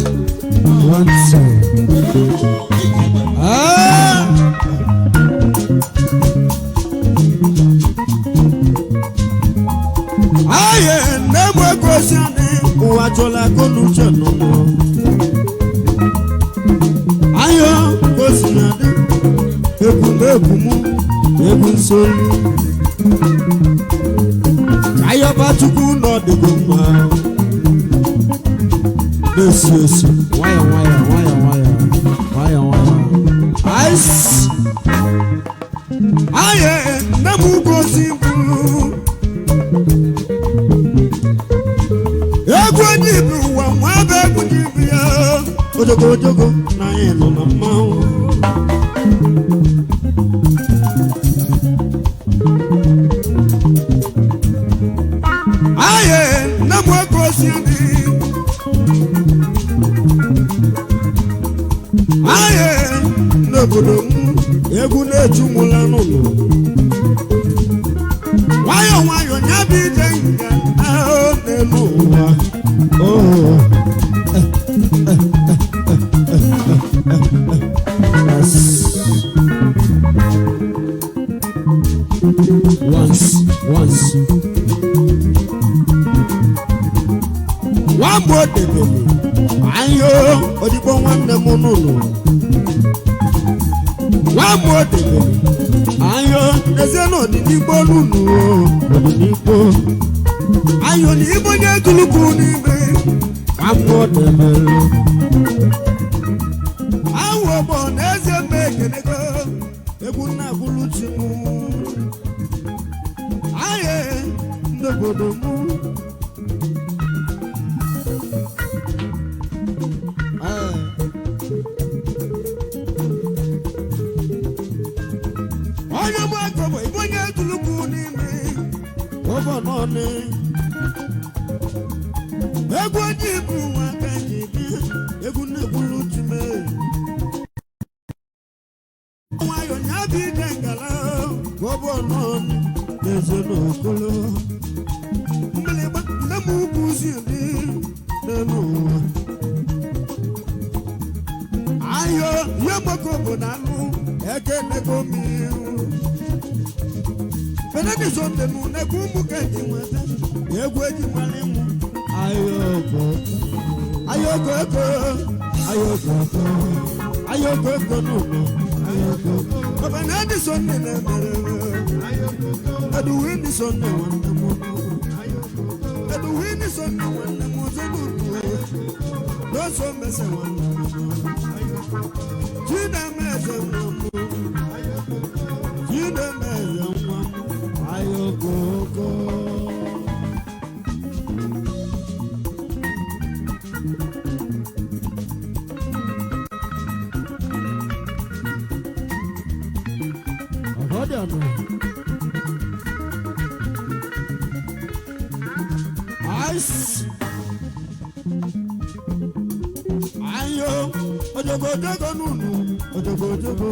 One side. Aye, never question what you like on no. Ayo, question Ebun soli. Ayo batuku no de goma. Yes. Wire. Ice. Aye, namu gosimbu. Egwedibu wa mwabe kudibia. Ojogo na eno na mau. Aye, namu gosimbu. Aye, n'obodo m egwu na-ejumula n'ụlọ. Nwayọ nya bụ ije nga ahụ n'elu ụwa. Once. Wambo debele. Ayo, odibo nwanne m n'ụlọ. Wambo debele. Ayo, eze n'ọdịnibo n'ụlọ. Ọdịnibo. Ayo n'igbo nye tulupu n'ime. Wambo debele. Awo bụ n'eze mbe ekenego. Egwu na-agwụlụ chi mụ. Aye, n'obodo mụ. Egwu ji bụ nwaka ji bịa, egwu na-egbulu time. Nwayọ nya bụ ide ngala, ọbọ n'ọnụ na-eze n'okolo. Mgbịlịgba nne m ukwu si dị n'elu ụwa. Ayo, ihe mgbakọ obodo alụ, ekenego m ihu. Benediction de mu ne kumu kenji nwete egwu eji mali mu ayoko no Benediction ne mere Edwinson ne wanna mu Edwinson ne wanna mu zonu do so mese wanna Jina mese mu Jina mese mu Ayoko. Ice. Ayo, ojogo nunu, ojogo.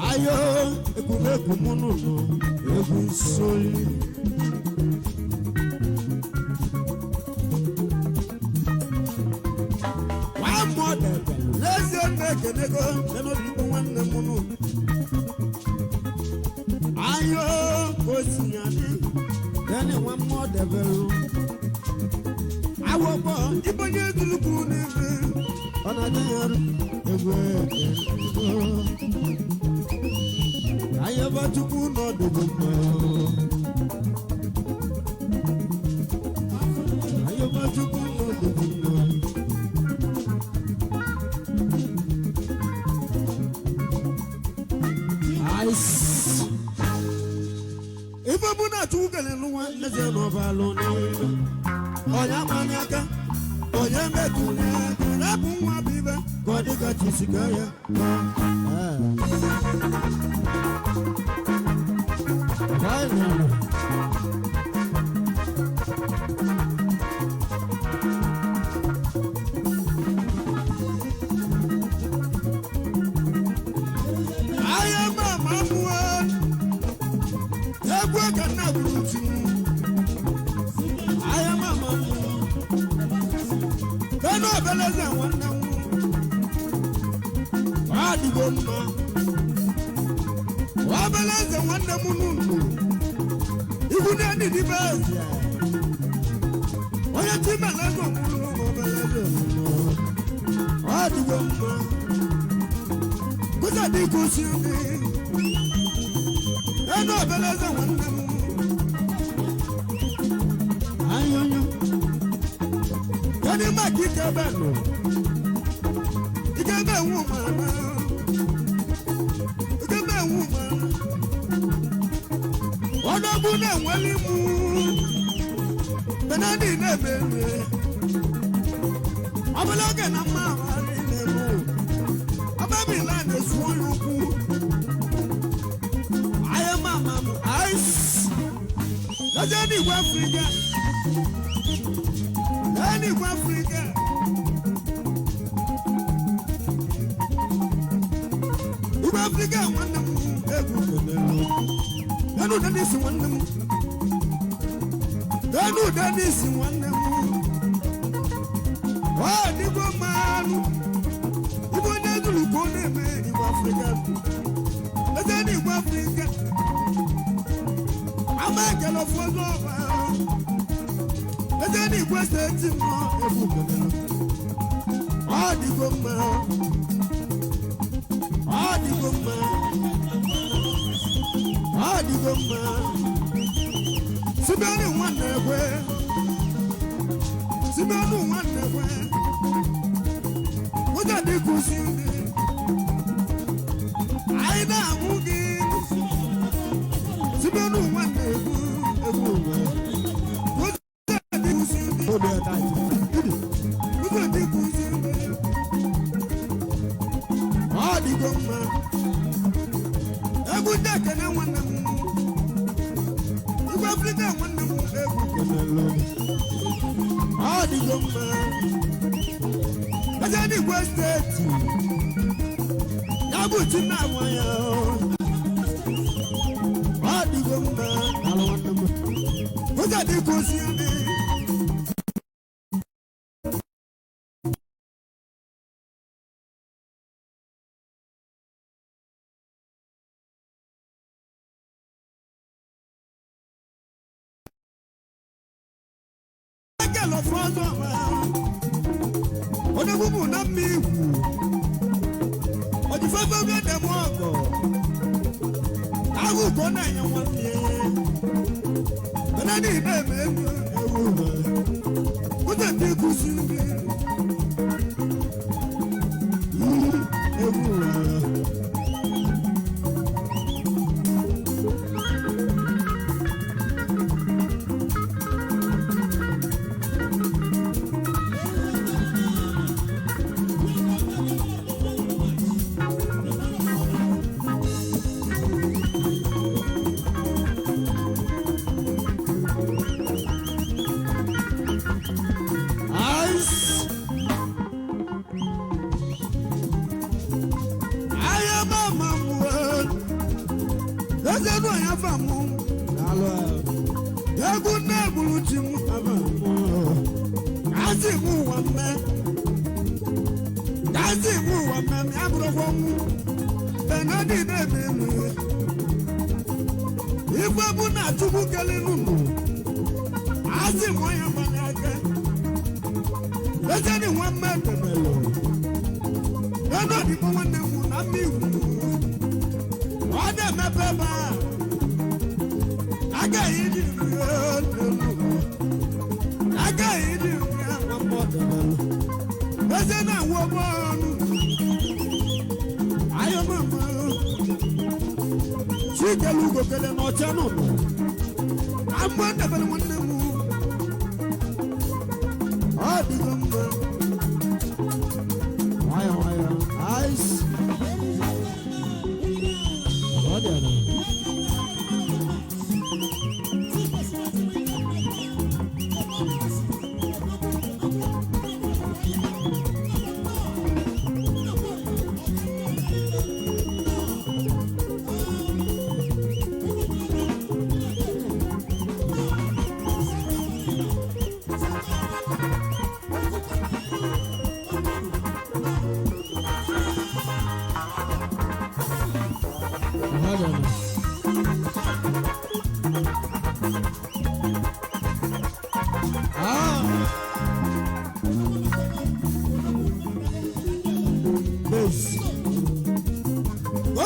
Ayo, ekumeku mununu, egwu soli. One more day, let's make a nego, no people want the munu. Ayo, Kosiani, then one more devil. I will born, if I get to look on a day, I have a to put on the book. I have a to put on the book. Ice. If I'm not too good and one, let's have a balloon. Oh, Yamaniaka. Oh, Yametuna. Rapuma Biba. God, they got you, Sigaya. enu obeleze nwanne m adịgo mma obeleze nwanne m n'ụlọ ihu na-edi n'ime ezi onye chimelego mụrụ obeleze adịgo mma kụza dị gosi ndị enu obeleze nwanne m ayonyo kani maki kebelo ikebe nwumana ọdọgbu na-enweli mụ benadi na-emere ọbụla oge na mma amarị na-eme ọbabila na-esu onye ukwu ahịa mama m ice lọjọ n'igwe afrịka n'igwe afrịka igwe afrịka nwanne m egwu Danu Dennis nwanne m Danu Dennis nwanne m ọ dịgo mmanụ igwe onye duru ka ọ na-eme igwe afrịka eze n'igwe afrịka ama ekele ọfọdụ ọba eze n'igwe steeti nọ ebu ọ dịgo mma ọ dịgo mma adịgo mma Simeonu nwanne ekwe Simeonu nwanne ekwe ụjọ dịkụzi ndị anyị na-amụ gị Simeonu nwanne ekwe ụjọ dịkụzi ndị ụjọ dịkụzi ndị ọ dịgo mma egwu ndị ekene nwanne m igwe afrịka nwanne m egwu kelelo ọ dịgo mma eze n'igwe steeti ya bụ chi na-agwa ya ọ dịgo mma ala nwanne m ụzọ dịka osi ndị Lofrozo Ode bubu na miwu Odi fafa bi de mogo Agu ko na yan wa tie Na ni na me ewu Ode ti kusi ewu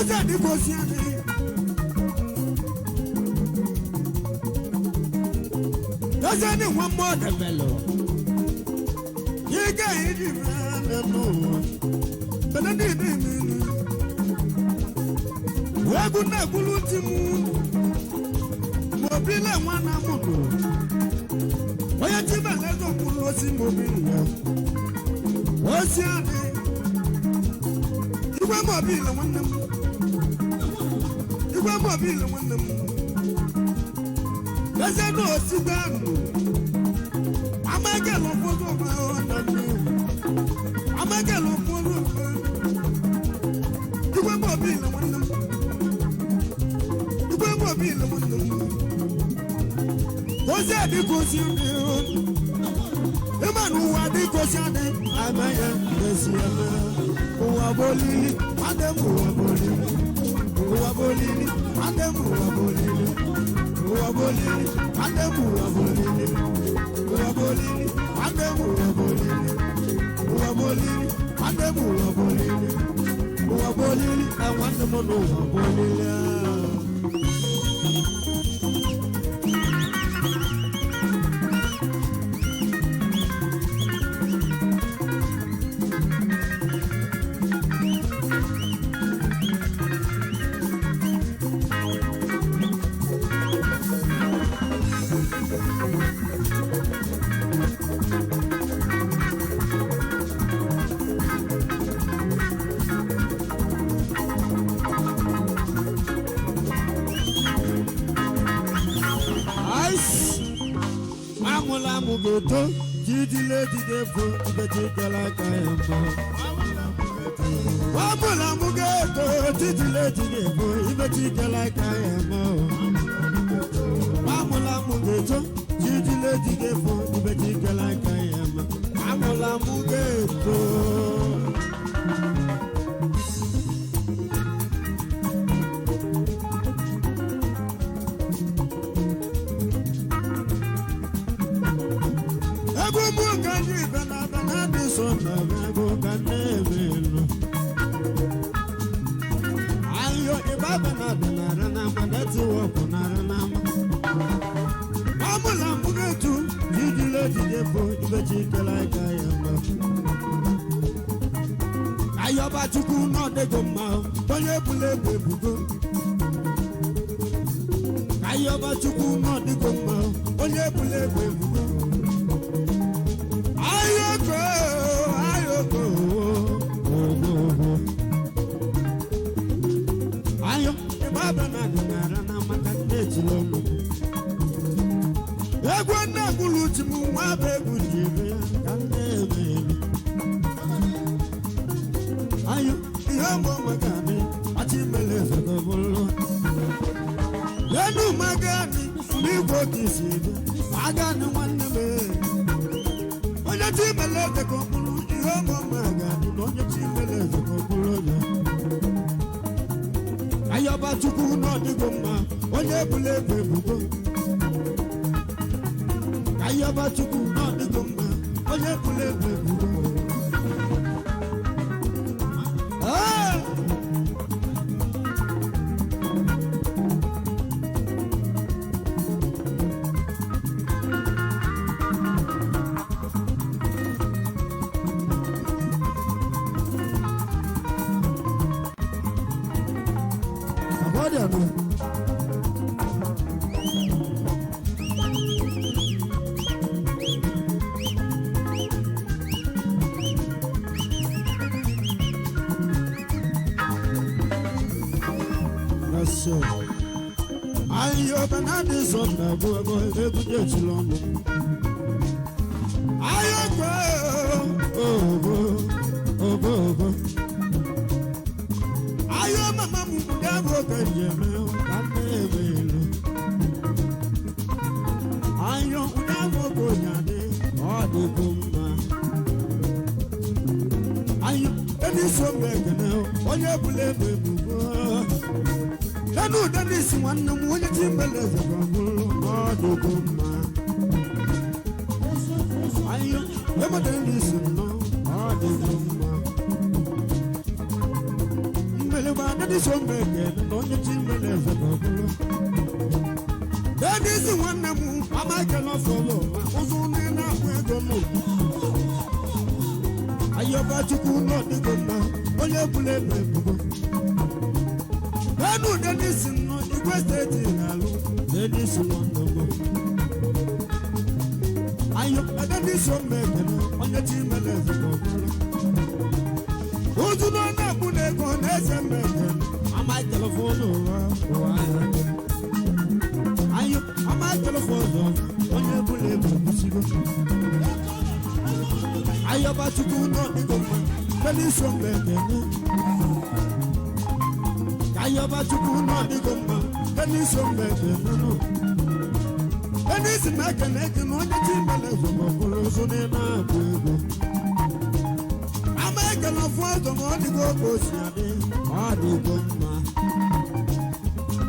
Oza di kosiani. Oza ni one more develop. Yiga idi mana no. Benadi ni ni. Wagu na kulutimu. Mobile mwana mudu. Oya tiba lezo kulosi mobile. Osiani. Igwe mobile mwana mu. Igwe mobile mwana mu. Gaza no siganu. Amagelo foto ma ona ni. Amagelo foto. Igwe mobile mwana mu. Igwe mobile mwana mu. Oze di kosiani. Emanu wa di kosiani. Amaya desiana. Uwabolili, ademu uwabolili. Uwabolili, ademu uwabolili. Uwabolili, ademu uwabolili. Uwabolili, ademu uwabolili. Uwabolili, ademu uwabolili. Uwabolili, awandemu uwabolili. Mugoto, Jidile Didefo, Ibejikala Kayambo. Wamula Mugoto, Jidile Didefo, Ibejikala Kayambo. Wamula Mugoto, Jidile Didefo, Ibejikala Kayambo. Wamula Mugoto. Ayo ibaba na danarana madati wakunarana. Amula mugetu jidile jidefo ibejikala kayamba. Ayo batuku no de goma onye bule bebugo. Ayo batuku no de goma onye bule bebugo. Ayoko, ayoko, ayo, ibaba na dinarana makateti lono. Egwa na kuluchimu wabebu jibe kanebe. Ayo, iyambo magani achimeleze kabolo. Yenu magani migo kisibe magani wanebe. Onye chimeleze kabolo iyambo magani onye chimeleze kabolo. Ayoba chukwu n'ọdịgoma onye bule bebugo. Ayoba chukwu n'ọdịgoma onye bule bebugo. Ayo banadi sonda bogo eguje chilono. Ayo go oh. Ayo mama muda bogo jeme kanebelo. Ayo uda bogo nyade oduguma. Ayo edi sombegene onye bule bebugo. Kanu danisi wanna mwenye timbeleze kabulu oduguma. Ayo ema danisi no oduguma. Mbeleba nadi someke no nyeti meleze bobulu. Dadi si wanemu amake no solo uzuni na kwego no. Ayoba chuku no digona onye bule bebugo. Danu dadi si no igwe state nalu dadi si wanemu. Ayoba dadi someke no nyeti meleze bobulu. Uzuno na bune ko neze mbeke ama telefono wa ayo ama telefono onye bule busigo ayo ba chuku no digoma beli so mbeke ayo ba chuku no digoma beli so mbeke no eni si meke neke no onye timbele zo bolo so ne na buego Amẹ́kẹ̀lọ́ fún ọ̀dọ̀ mọ́ ní gbogbo ṣàdé ọ̀dùnkùnmá.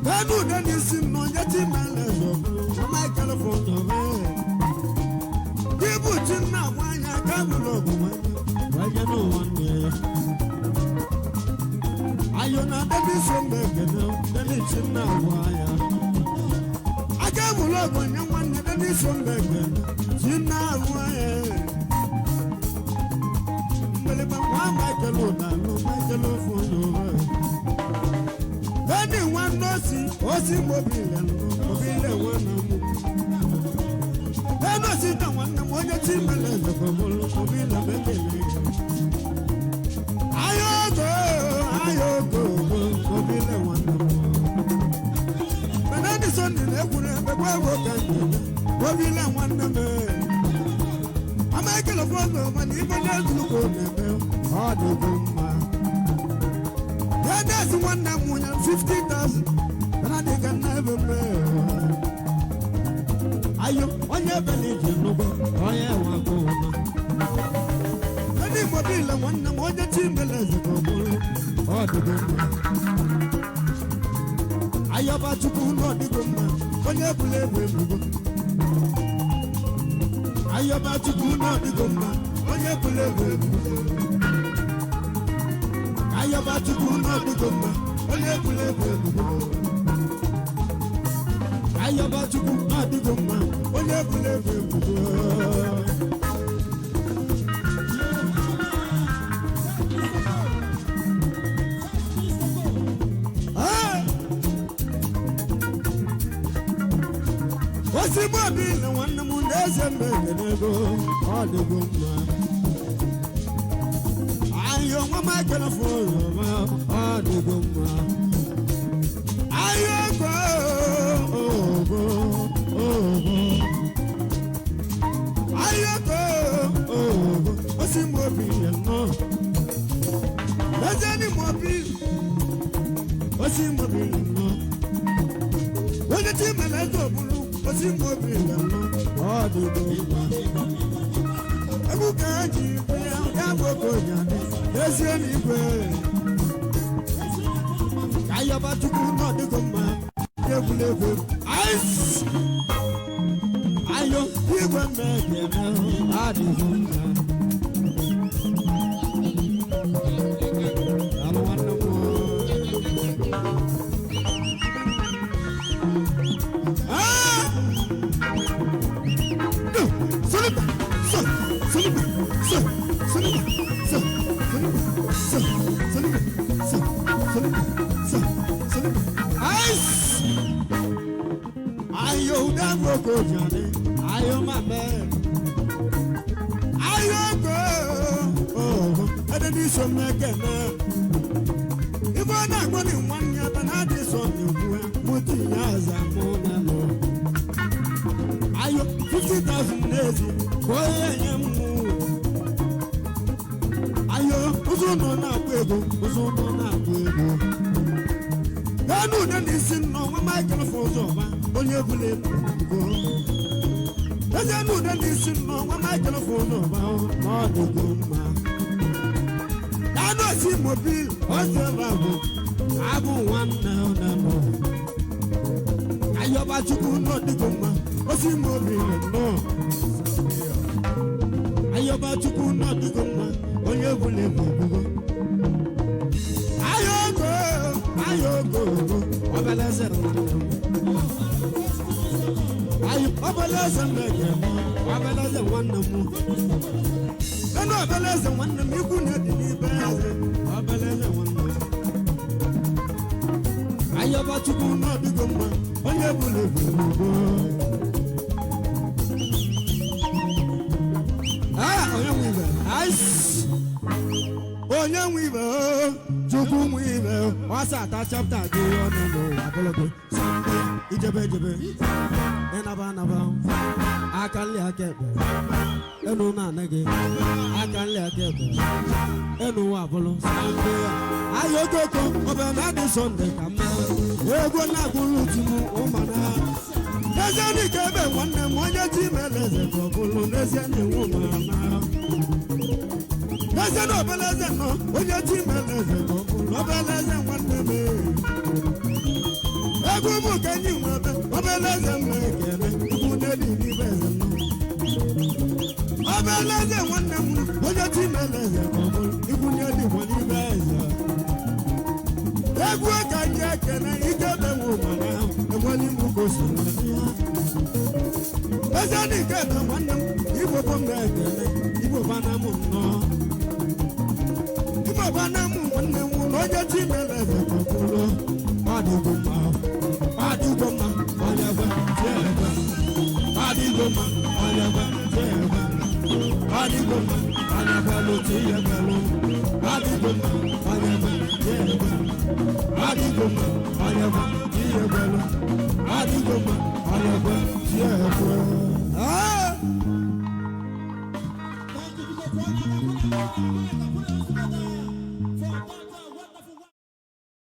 Bẹ́ẹ̀ni òdẹ́ni sí nà ọjọ́ tí mẹ́lẹ̀ lọ́gbọ́n. Amẹ́kẹ̀lọ́ fún ọ̀dọ̀ bẹ́ẹ̀. Bíbù tí ń ná àwọn àyà káàmù lọ́gùn wáyé náà wọ́n ní ẹ̀. Ayọ̀nà dẹ́ni sọ mẹ́kẹ̀lọ́ dẹ́ni tí ń ná àwọn àyà. Akáàmù lọ́gùn yẹn wọ́n ní dẹ́ni sọ mẹ́kẹ̀lọ́ tí ń ná àwọn àyà. Michael Bẹ́ẹ̀ni wọn nọ́ọ̀sì ó sì mobile mobile wọn náà mú. Bẹ́ẹ̀ni ó sì tàn wọn náà wọ́n yẹ tí mẹ́lẹ̀ lọ́kọ̀ mọ́lú mobile mẹ́kẹ̀lẹ́. Ayọ̀gò mobile wọn náà mú. Bẹ́ẹ̀ni sọ́ni lẹ́kùnrin ẹgbẹ́ wọ́n kẹ́kẹ́ mobile wọn náà mẹ́. Michael fọ́ọ̀mù ọmọ ní ìbọ̀lẹ́ ìdúró nẹ̀mẹ́ ọ̀dùnkùnmá. That's one that won 50,000, and I think I never met. Are you on your belly? Oh, yeah, one go. I need mobile one, the more the team is a couple. Oh, the good. I have about to go, not the good man. When you believe with I have about to go, not the good man. When you believe with Ayọ̀bá chukwu n'ọdịgomma onye egwuregwu egwuregwu. Ayọ̀bá chukwu n'ọdịgomma onye egwuregwu egwuregwu. Osimbo bi na nwanne m na-eze mbe n'ego ọdịgomma. Ayo mama kena folo ma adigoma. Ayo go Ayo go Osimbo bi no. Lajani mo bi Osimbo bi no. Wọ́n ti mẹ́lẹ̀ tó bulu Osimbo bi no adigoma. Ebu kaji ya boko jani. Esi enigwe Ayọ̀bá chukwu n'ọdịgomma egwuregwu ice Ayọ̀ igwe mmekeme adịghị mma. Alụ nwanne m Ayo dango go jane, ayo mame, ayo go. Oh, adedi so mekene. Ibo na gboni nwanya banadi so nyewu, muti yaza mona no. Ayo 50,000 nezi, boye nyemu. Ayo uzuno na kwego, uzuno na kwego. Danu dani sinno mama kena fozo ba. Onye bule go. Danu dani sinno mama kena fozo ba. Ọdụgụmma. Danu si mobile ọsẹ babu. Abu nwanne na mo. Ayọ̀bá chukwu n'ọdịgụmma. Osi mobile no. Ayọ̀bá chukwu n'ọdịgụmma. Onye bule go. Ayọ̀go. ayoko obeleze ayi obeleze mege obeleze nwanne m enu obeleze nwanne m ikwu na dị n'ibe eze obeleze nwanne m ayọba chukwu n'ọdịgo mma onye bụla ebubo onye nwe ibe onye nwe ibe chukwu nwe ibe ọsa ata chapta gị ọnụ n'ụwa bụlụgị sande ijebe ejebe ịnaba anaba aka nli aka ekpe enu na-ana gị aka nli aka ekpe enu ụwa bụlụ sande ayo koko ọbẹ na dị sọnde ka mma ego na-agụlụ tumu ụmana n'ezie n'ike ebe nwanne m onye ji meleze ka ọ bụrụ n'ezie na-enwe ụmana n'ezie na obeleze nọ onye ji meleze ka ọ bụrụ obeleze nwanne m ego ụmụ ka enyi nwebe obeleze m na-ekele ikwu n'elu n'ibe eze nọ obeleze nwanne m onye ji meleze ka ọ bụrụ ikwu n'elu igbo n'ibe eze egwu ka ndị ekene ike bewu mana enweli mgbu gosi eze dị ike na nwanne m igbo bụ m na-ekele igbo bana m nnọọ igbo bana m nwanne m na onye chi mere eze kọkwụrụ ọdịgo mma ọdịgo mma onye gwe tie egwe ọdịgo mma onye gwe tie egwe ọdịgo mma onye gwe lụti ihe gwelụ ọdịgo mma onye gwe tie egwe Adigoma, ayaba, tiyebelo. Adigoma, ayaba, tiyebelo. Ah! Thank you for